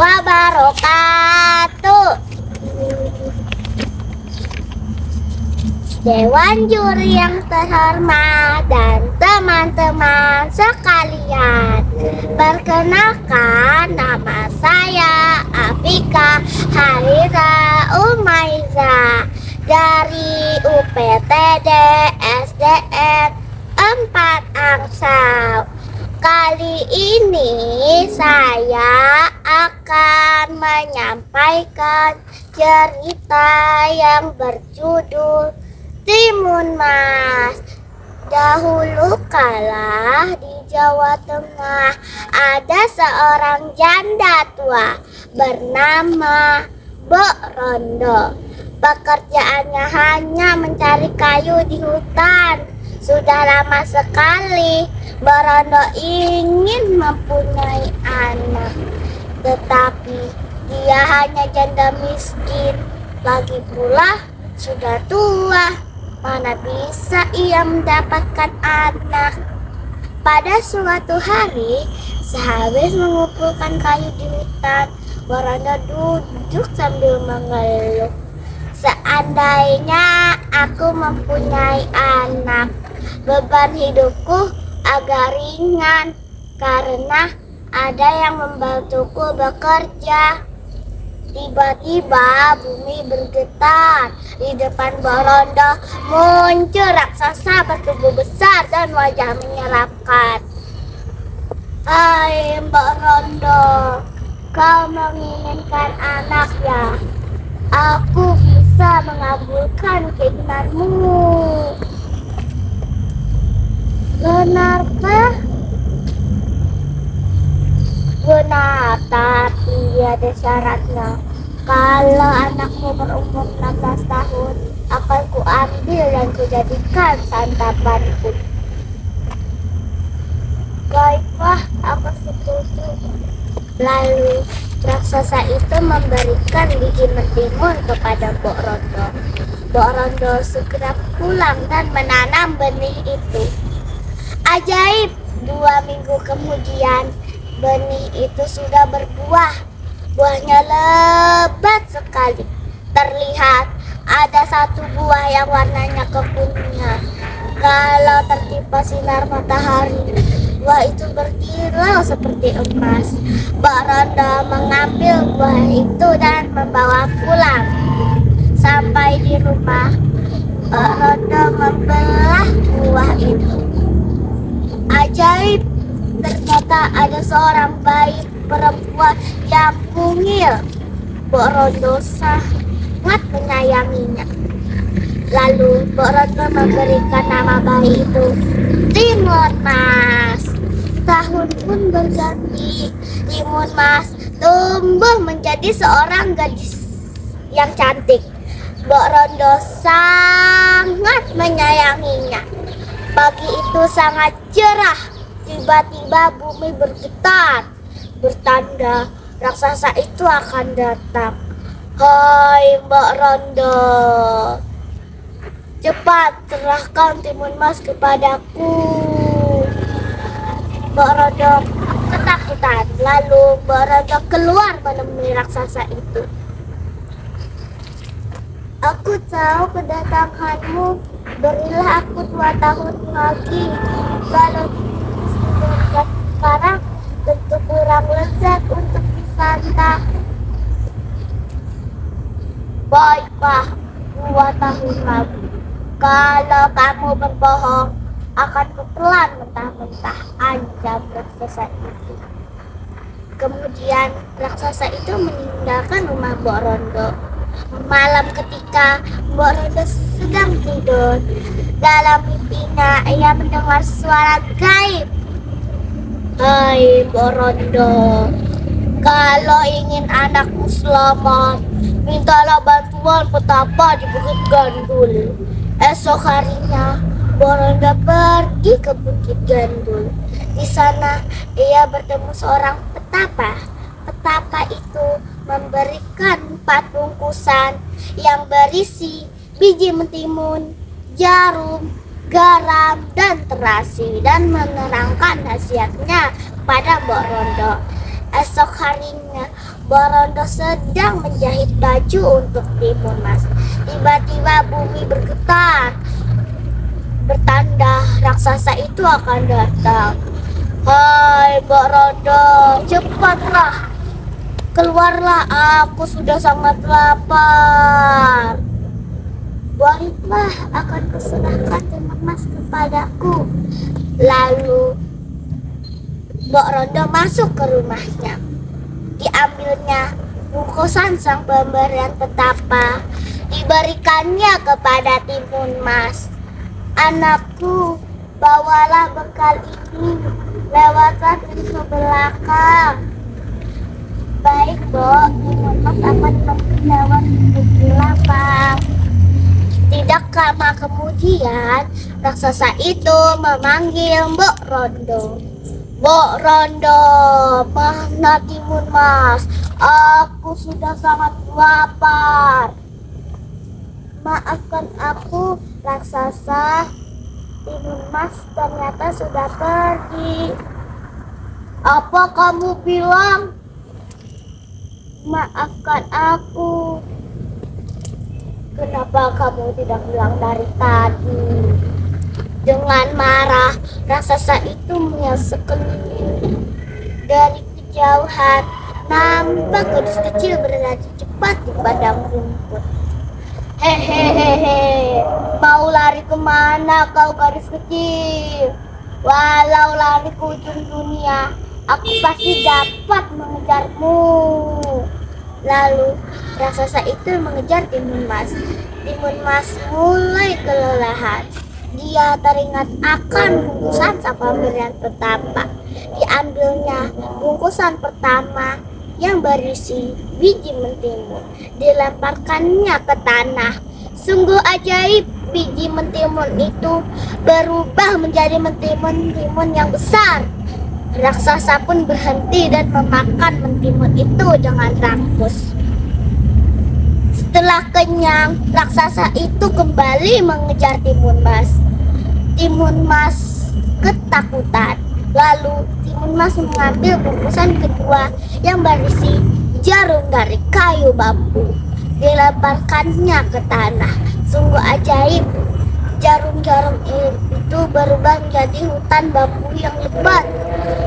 wabarakatuh. Dewan juri yang terhormat dan teman-teman sekalian, perkenalkan, nama saya Afika Harira Umaiza dari UPTD SDN 4 Angsau. Kali ini saya akan menyampaikan cerita yang berjudul Timun Mas. Dahulu kala di Jawa Tengah ada seorang janda tua bernama Mbok Rondo. Pekerjaannya hanya mencari kayu di hutan. Sudah lama sekali Mbok Rondo ingin mempunyai anak, tetapi dia hanya janda miskin, lagi pula sudah tua. Mana bisa ia mendapatkan anak? Pada suatu hari, sehabis mengumpulkan kayu di hutan, Mbok Rondo duduk sambil mengeluh. Seandainya aku mempunyai anak, beban hidupku agak ringan karena ada yang membantuku bekerja. Tiba-tiba bumi bergetar. Di depan Mbok Rondo muncul raksasa bertubuh besar dan wajah menyeramkan. Hai Mbok Rondo, kau menginginkan anak ya? Aku bisa mengabulkan keinginanmu. Benarkah? Benar, tapi ada syaratnya. Kalau anakmu berumur 16 tahun, akan kuambil dan kujadikan santapanku. Baiklah, aku setuju. Lalu raksasa itu memberikan biji mentimun kepada Mbok Rondo. Mbok Rondo segera pulang dan menanam benih itu. Ajaib, 2 minggu kemudian benih itu sudah berbuah. Buahnya lebat sekali. Terlihat ada satu buah yang warnanya kekuningan. Kalau tertimpa sinar matahari, buah itu berkilau seperti emas. Mbok Rondo mengambil buah itu dan membawa pulang. Sampai di rumah, Mbok Rondo membelah buah itu. Ajaib, ternyata ada seorang bayi perempuan yang mungil. Mbok Rondo sangat menyayanginya. Lalu Mbok Rondo memberikan nama bayi itu Timun Mas. Tahun pun berganti. Timun Mas tumbuh menjadi seorang gadis yang cantik. Mbok Rondo sangat menyayanginya. Pagi itu sangat cerah. Tiba-tiba bumi bergetar, bertanda raksasa itu akan datang. Hai Mbok Rondo, cepat serahkan Timun Mas kepadaku. Mbok Rondo ketakutan. Lalu Mbok Rondo keluar menemui raksasa itu. Aku tahu kedatanganmu. Berilah aku 2 tahun lagi. Kalau sekarang tentu kurang lezat untuk disantap. Baiklah, 2 tahun lagi. Kalau kamu berbohong, akan kutelan mentah-mentah, ancam raksasa itu. Kemudian raksasa itu meninggalkan rumah Mbok Rondo. Malam ketika Mbok Rondo sedang tidur, dalam mimpinya ia mendengar suara gaib. Hai Mbok Rondo, kalau ingin anakmu selamat, mintalah bantuan petapa di Bukit Gandul. Esok harinya Mbok Rondo pergi ke Bukit Gandul. Di sana ia bertemu seorang petapa. Petapa itu memberikan 4 bungkusan yang berisi biji mentimun, jarum, garam, dan terasi, dan menerangkan nasihatnya kepada Mbok Rondo. Esok harinya, Borondo sedang menjahit baju untuk Timun Mas. Tiba-tiba bumi bergetar, bertanda raksasa itu akan datang. Hai Borondo, cepatlah, keluarlah, aku sudah sangat lapar. Baiklah, akan kuserahkan Timun Mas kepadaku. Lalu Borondo masuk ke rumahnya. Diambilnya bungkusan sang pemberian petapa, diberikannya kepada Timun Mas. Anakku, bawalah bekal ini, lewatlah pintu belakang. Baik, Bo, Timun Mas akan pergi lewat pintu belakang. Tidak lama kemudian, raksasa itu memanggil Mbok Rondo. Mbok Rondo, mana Timun Mas? Aku sudah sangat lapar. Maafkan aku, raksasa. Timun Mas ternyata sudah pergi. Apa kamu bilang? Maafkan aku. Kenapa kamu tidak bilang dari tadi? Dengan marah, raksasa itu melihat sekeliling. Dari kejauhan, nampak gadis kecil berlari cepat di padang rumput. Hehehe, mau lari kemana kau gadis kecil? Walau lari ke ujung dunia, aku pasti dapat mengejarmu. Lalu, raksasa itu mengejar Timun Mas. Timun Mas mulai kelelahan. Dia teringat akan bungkusan sang pemberian petapa. Diambilnya bungkusan pertama yang berisi biji mentimun. Dilemparkannya ke tanah. Sungguh ajaib, biji mentimun itu berubah menjadi mentimun yang besar. Raksasa pun berhenti dan memakan mentimun itu dengan rakus. Setelah kenyang, raksasa itu kembali mengejar Timun Mas. Timun Mas ketakutan. Lalu Timun Mas mengambil bungkusan kedua yang berisi jarum dari kayu bambu. Dilemparkannya ke tanah. Sungguh ajaib, jarum-jarum itu berubah menjadi hutan bambu yang lebat.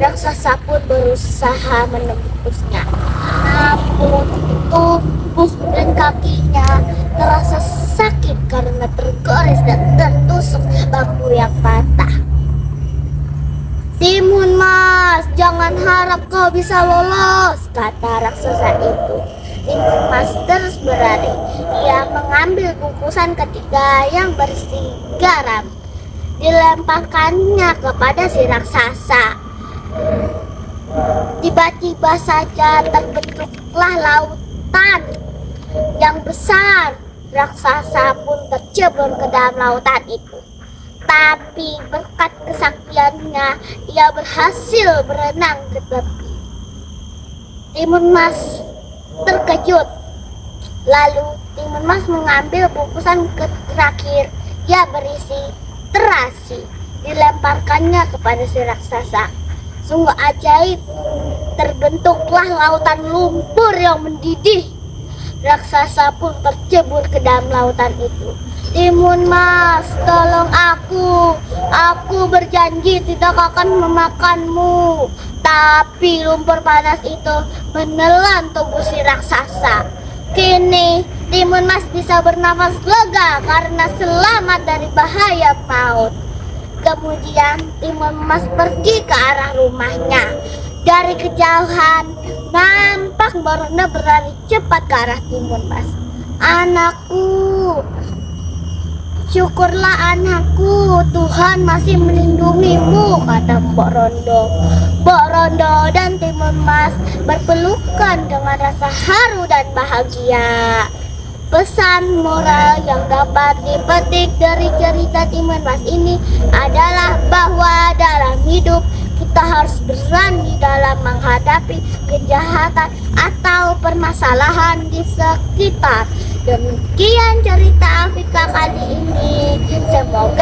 Raksasa pun berusaha menembusnya. Namun tubuh dan kakinya terasa sakit karena tergores dan tertusuk bambu yang patah. Timun Mas, jangan harap kau bisa lolos, kata raksasa itu. Timun Mas terus berlari. Ia mengambil bungkusan ketiga yang berisi garam. Dilemparkannya kepada si raksasa. Tiba-tiba saja terbentuklah lautan yang besar. Raksasa pun tercebur ke dalam lautan itu. Tapi berkat kesaktiannya, ia berhasil berenang ke tepi. Timun Mas terkejut. Lalu Timun Mas mengambil bungkusan terakhir yang berisi terasi. Dilemparkannya kepada si raksasa. Sungguh ajaib, terbentuklah lautan lumpur yang mendidih. Raksasa pun tercebur ke dalam lautan itu. Timun Mas, tolong aku. Aku berjanji tidak akan memakanmu. Tapi lumpur panas itu menelan tubuh si raksasa. Kini Timun Mas bisa bernafas lega karena selamat dari bahaya maut. Kemudian Timun Mas pergi ke arah rumahnya. Dari kejauhan nampak Borondo berlari cepat ke arah Timun Mas. Anakku, syukurlah anakku, Tuhan masih melindungimu, kata Mbok Rondo. Mbok Rondo dan Timun Mas berpelukan dengan rasa haru dan bahagia. Pesan moral yang dapat dipetik dari cerita Timun Mas ini adalah bahwa dalam hidup kita harus berani dalam menghadapi kejahatan atau permasalahan di sekitar. Demikian cerita Alfika kali ini. Semoga